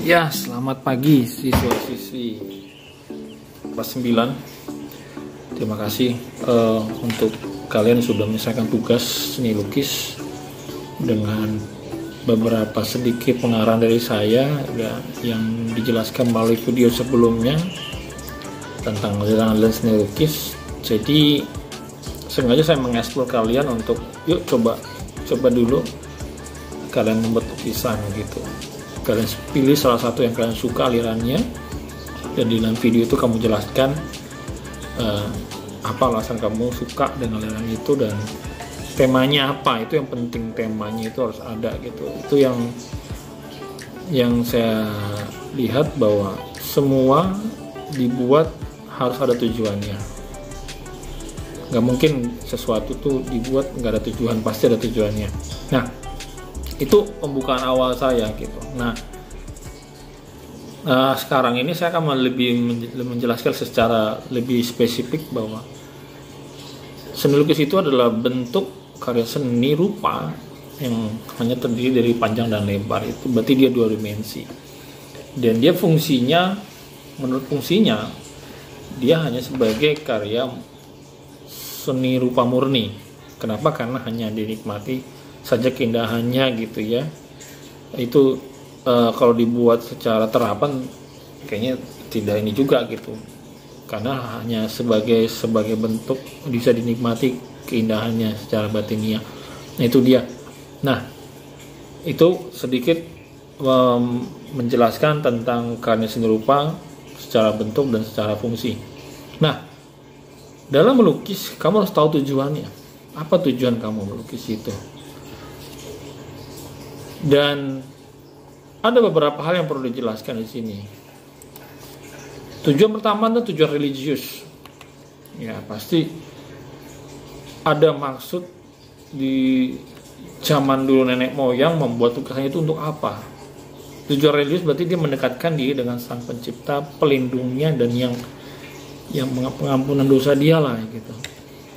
Ya, selamat pagi siswa-siswi kelas 9. Terima kasih untuk kalian sudah menyelesaikan tugas seni lukis dengan beberapa sedikit pengarahan dari saya ya, yang dijelaskan melalui video sebelumnya tentang aliran seni lukis. Jadi sengaja saya mengeksplor kalian untuk yuk coba dulu kalian membuat lukisan gitu. Kalian pilih salah satu yang kalian suka alirannya, dan di dalam video itu kamu jelaskan apa alasan kamu suka dengan aliran itu dan temanya apa. Itu yang penting, temanya itu harus ada gitu. Itu yang saya lihat bahwa semua dibuat harus ada tujuannya. Nggak mungkin sesuatu tuh dibuat nggak ada tujuan, pasti ada tujuannya. Nah, itu pembukaan awal saya gitu. Nah, sekarang ini saya akan lebih menjelaskan secara lebih spesifik bahwa seni lukis itu adalah bentuk karya seni rupa yang hanya terdiri dari panjang dan lebar. Itu berarti dia dua dimensi. Dan dia fungsinya, menurut fungsinya, dia hanya sebagai karya seni rupa murni. Kenapa? Karena hanya dinikmati saja keindahannya gitu ya. Itu kalau dibuat secara terapan kayaknya tidak ini juga gitu, karena hanya sebagai bentuk bisa dinikmati keindahannya secara batiniah. Nah itu dia. Nah itu sedikit menjelaskan tentang karya seni rupa secara bentuk dan secara fungsi. Nah dalam melukis kamu harus tahu tujuannya. Apa tujuan kamu melukis itu? Dan ada beberapa hal yang perlu dijelaskan di sini. Tujuan pertama adalah tujuan religius. Ya, pasti ada maksud di zaman dulu nenek moyang membuat lukisan itu untuk apa? Tujuan religius berarti dia mendekatkan diri dengan Sang Pencipta, pelindungnya, dan yang pengampunan dosa dia lah gitu.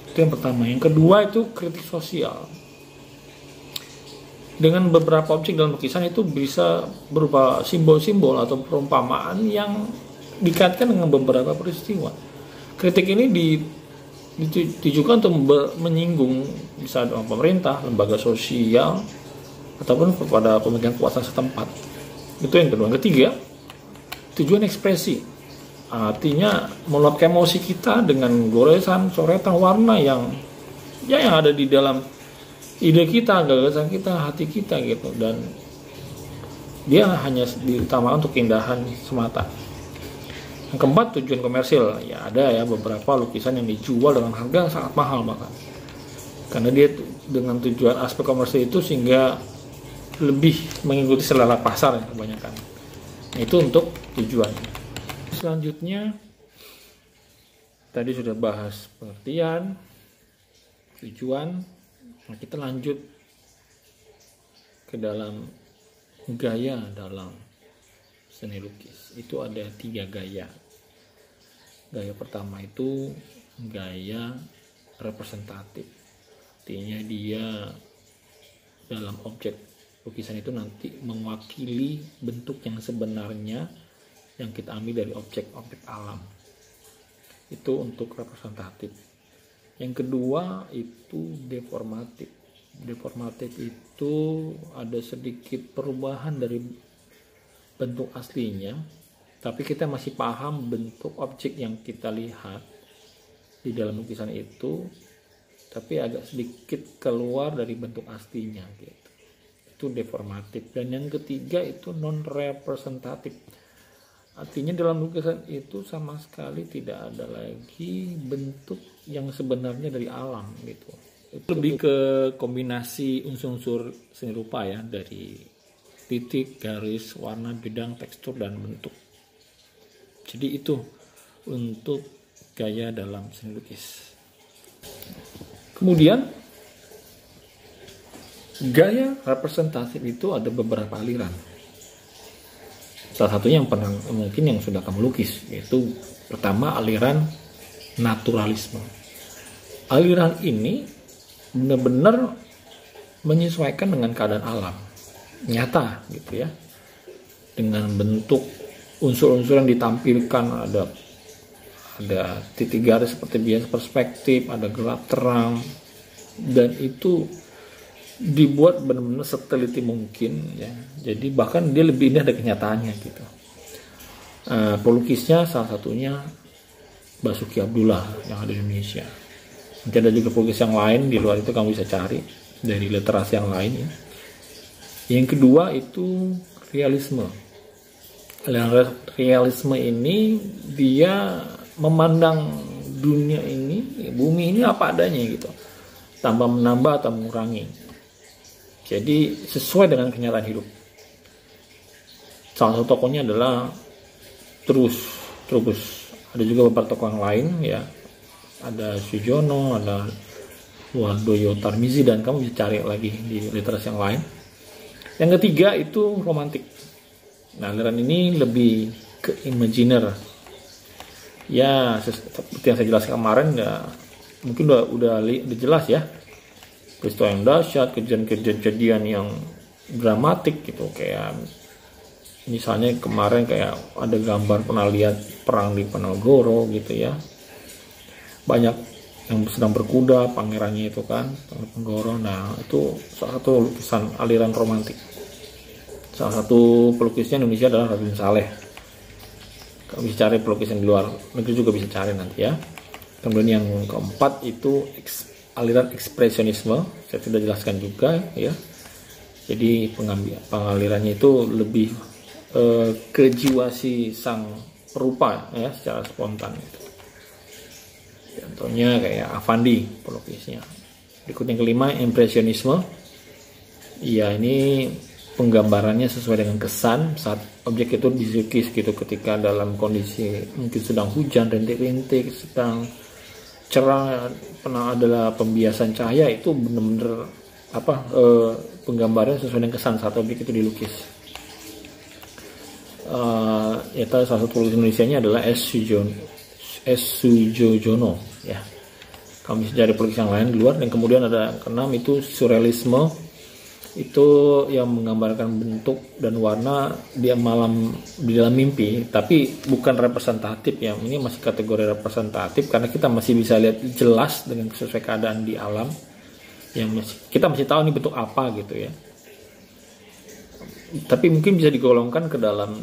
Itu yang pertama. Yang kedua itu kritik sosial. Dengan beberapa objek dalam lukisan itu bisa berupa simbol-simbol atau perumpamaan yang dikaitkan dengan beberapa peristiwa. Kritik ini ditujukan untuk menyinggung bisa pemerintah, lembaga sosial, ataupun kepada pemegang kuasa setempat. Itu yang kedua. Yang ketiga, tujuan ekspresi. Artinya meluapkan emosi kita dengan goresan, coretan, warna yang ada di dalam ide kita, gagasan kita, hati kita gitu. Dan dia hanya diutamakan untuk keindahan semata. Yang keempat, tujuan komersil. Ya ada ya beberapa lukisan yang dijual dengan harga yang sangat mahal bahkan, karena dia dengan tujuan aspek komersil itu sehingga lebih mengikuti selera pasar ya kebanyakan. Nah, itu untuk tujuan. Selanjutnya tadi sudah bahas pengertian, tujuan. Nah, kita lanjut ke dalam gaya dalam seni lukis. Itu ada 3 gaya. Gaya pertama itu gaya representatif. Artinya dia dalam objek lukisan itu nanti mewakili bentuk yang sebenarnya yang kita ambil dari objek-objek alam. Itu untuk representatif. Yang kedua itu deformatif. Deformatif itu ada sedikit perubahan dari bentuk aslinya, tapi kita masih paham bentuk objek yang kita lihat di dalam lukisan itu, tapi agak sedikit keluar dari bentuk aslinya gitu. Itu deformatif. Dan yang ketiga itu non representatif. Artinya dalam lukisan itu sama sekali tidak ada lagi bentuk yang sebenarnya dari alam gitu. Itu lebih ke kombinasi unsur-unsur seni rupa ya, dari titik, garis, warna, bidang, tekstur, dan bentuk. Jadi itu untuk gaya dalam seni lukis. Kemudian gaya representatif itu ada beberapa aliran. Salah satunya mungkin yang sudah kamu lukis, yaitu pertama aliran naturalisme. Aliran ini benar-benar menyesuaikan dengan keadaan alam nyata gitu ya, dengan bentuk unsur-unsur yang ditampilkan, ada titik garis seperti biasa, perspektif, ada gelap terang, dan itu dibuat benar-benar seteliti mungkin ya. Jadi bahkan dia lebih indah dari kenyataannya gitu. Pelukisnya salah satunya Basuki Abdullah yang ada di Indonesia. Mungkin ada juga pelukis yang lain di luar itu, kamu bisa cari dari literasi yang lain ya. Yang kedua itu realisme. Realisme ini dia memandang dunia ini, bumi ini apa adanya gitu, tanpa menambah atau mengurangi. Jadi sesuai dengan kenyataan hidup. Salah satu tokohnya adalah Trubus. Ada juga beberapa tokoh yang lain ya. Ada Sujono, ada Wardoyo Tarmizi, dan kamu bisa cari lagi di literasi yang lain. Yang ketiga itu romantik. Nah, aliran ini lebih ke imajiner. Ya, seperti yang saya jelaskan kemarin ya, mungkin udah jelas ya. Peristiwa yang dahsyat, kejadian-kejadian yang dramatik gitu, kayak misalnya kemarin kayak ada gambar pernah lihat perang di Penogoro gitu ya. Banyak yang sedang berkuda, pangerannya itu kan, Penogoro. Nah, itu salah satu lukisan aliran romantik. Salah satu pelukisnya Indonesia adalah Raden Saleh. Kamu bisa cari pelukis yang di luar negeri juga bisa cari nanti ya. Kemudian yang keempat itu aliran ekspresionisme. Saya sudah jelaskan juga ya. Jadi pengalirannya itu lebih ke jiwa si sang perupa ya, secara spontan gitu. Contohnya kayak Avandi pelukisnya. Berikut yang kelima, impresionisme. Ya, ini penggambarannya sesuai dengan kesan saat objek itu dilukis gitu, ketika dalam kondisi mungkin sedang hujan, rintik-rintik, sedang cerah, pernah adalah pembiasan cahaya, itu benar-benar penggambaran sesuai dengan kesan saat objek itu dilukis. Salah satu pelukis Indonesianya adalah S. Sujojono ya. Kamu bisa cari pelukis yang lain di luar. Dan kemudian ada keenam itu surrealisme. Itu yang menggambarkan bentuk dan warna di dalam mimpi, tapi bukan representatif ya. Ini masih kategori representatif karena kita masih bisa lihat jelas dengan sesuai keadaan di alam, yang kita masih tahu ini bentuk apa gitu ya. Tapi mungkin bisa digolongkan ke dalam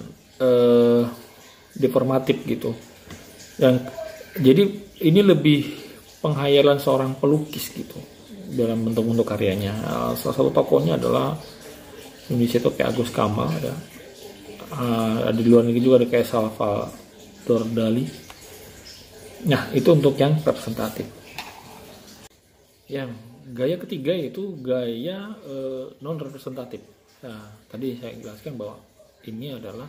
deformatif gitu. Jadi ini lebih penghayalan seorang pelukis gitu dalam bentuk-bentuk karyanya. Salah satu tokohnya adalah Indonesia itu kayak Agus Kamal, ada di luar negeri juga ada kayak Salvador Dali. Nah, itu untuk yang representatif. Yang gaya ketiga itu gaya non representatif. Nah, tadi saya jelaskan bahwa ini adalah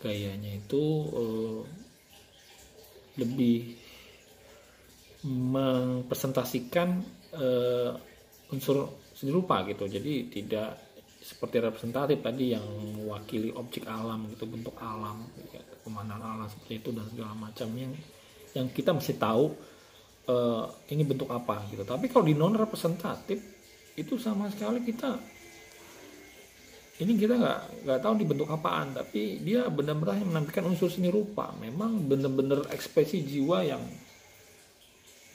gayanya itu lebih mempresentasikan unsur seni rupa gitu. Jadi tidak seperti representatif tadi yang mewakili objek alam gitu, bentuk alam, ya, pemandangan alam seperti itu dan segala macam yang kita mesti tahu ini bentuk apa gitu. Tapi kalau di non representatif itu sama sekali kita nggak tahu dibentuk apaan, tapi dia benar-benar menampilkan unsur seni rupa. Memang benar-benar ekspresi jiwa yang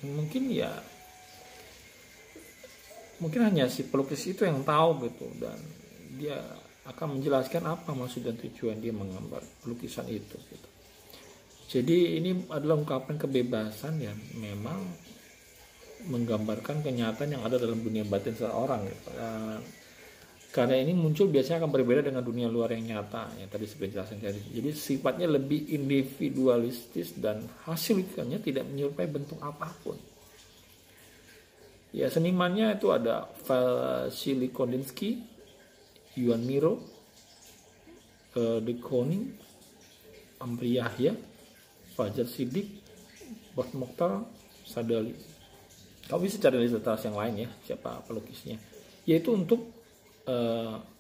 mungkin hanya si pelukis itu yang tahu gitu, dan dia akan menjelaskan apa maksud dan tujuan dia menggambar lukisan itu gitu. Jadi ini adalah ungkapan kebebasan yang memang menggambarkan kenyataan yang ada dalam dunia batin seseorang gitu. Karena ini muncul biasanya akan berbeda dengan dunia luar yang nyata yang tadi seperti jelasin. Jadi sifatnya lebih individualistis dan hasilnya tidak menyerupai bentuk apapun. Ya, senimannya itu ada Vasily Kandinsky, Yuan Miro, De Kooning, Amri Yahya, Fajar Siddiq, Bos Mokhtar, Sadali. Kamu bisa cari literasi yang lain ya, siapa pelukisnya. Yaitu untuk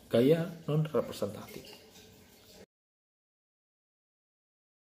gaya non representatif.